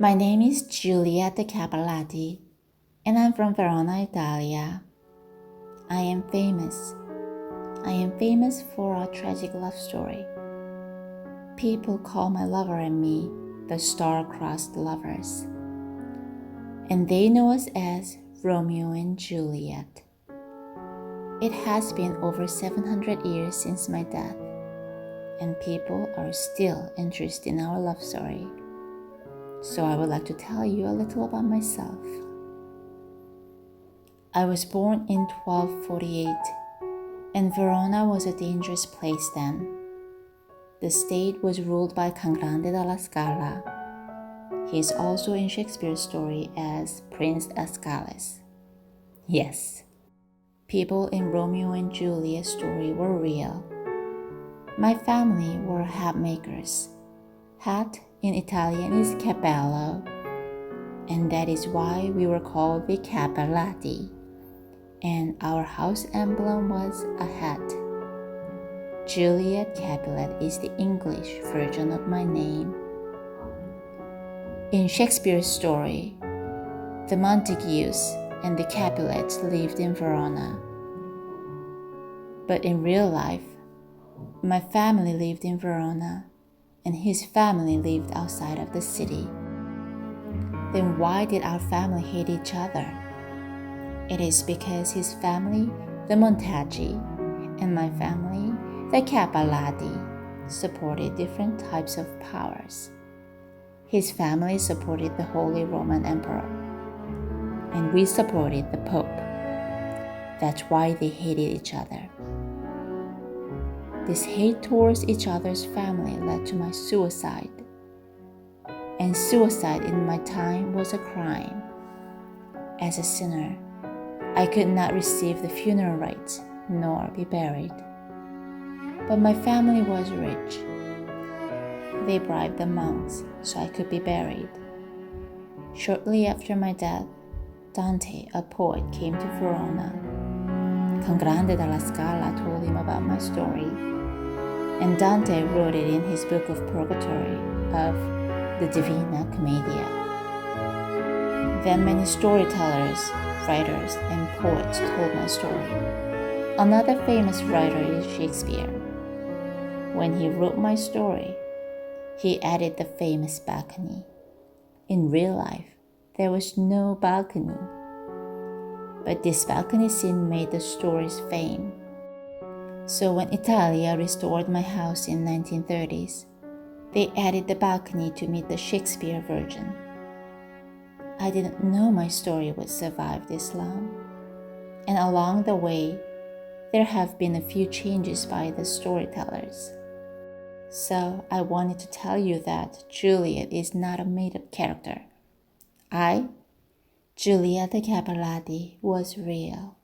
My name is Juliet Capulet, and I'm from Verona, Italia. I am famous. I am famous for a tragic love story. People call my lover and me the star-crossed lovers, and they know us as Romeo and Juliet. It has been over 700 years since my death, and people are still interested in our love story. So I would like to tell you a little about myself. I was born in 1248, and Verona was a dangerous place then. The state was ruled by Can Grande della Scala. He is also in Shakespeare's story as Prince Ascalus. Yes, people in Romeo and Juliet's story were real. My family were hat makers. Hat in Italian is cappello, and that is why we were called the Cappelati, and our house emblem was a hat. Juliet Capulet is the English version of my name. In Shakespeare's story, the Montagues and the Capulets lived in Verona. But in real life, my family lived in Verona, and his family lived outside of the city. Then why did our family hate each other? It is because his family, the Montaggi, and my family, the Cappelati, supported different types of powers. His family supported the Holy Roman Emperor, and we supported the Pope. That's why they hated each other. This hate towards each other's family led to my suicide. And suicide in my time was a crime. As a sinner, I could not receive the funeral rites nor be buried. But my family was rich. They bribed the monks so I could be buried. Shortly after my death, Dante, a poet, came to Verona. Can Grande della Scala told him about my story, and Dante wrote it in his book of Purgatory of the Divina Commedia. Then many storytellers, writers, and poets told my story. Another famous writer is Shakespeare. When he wrote my story, he added the famous balcony. In real life, there was no balcony, but this balcony scene made the story's fame. So when Italia restored my house in 1930s, they added the balcony to meet the Shakespeare version. I didn't know my story would survive this long, and along the way, there have been a few changes by the storytellers. So I wanted to tell you that Juliet is not a made-up character. I, Juliet Capulet, was real.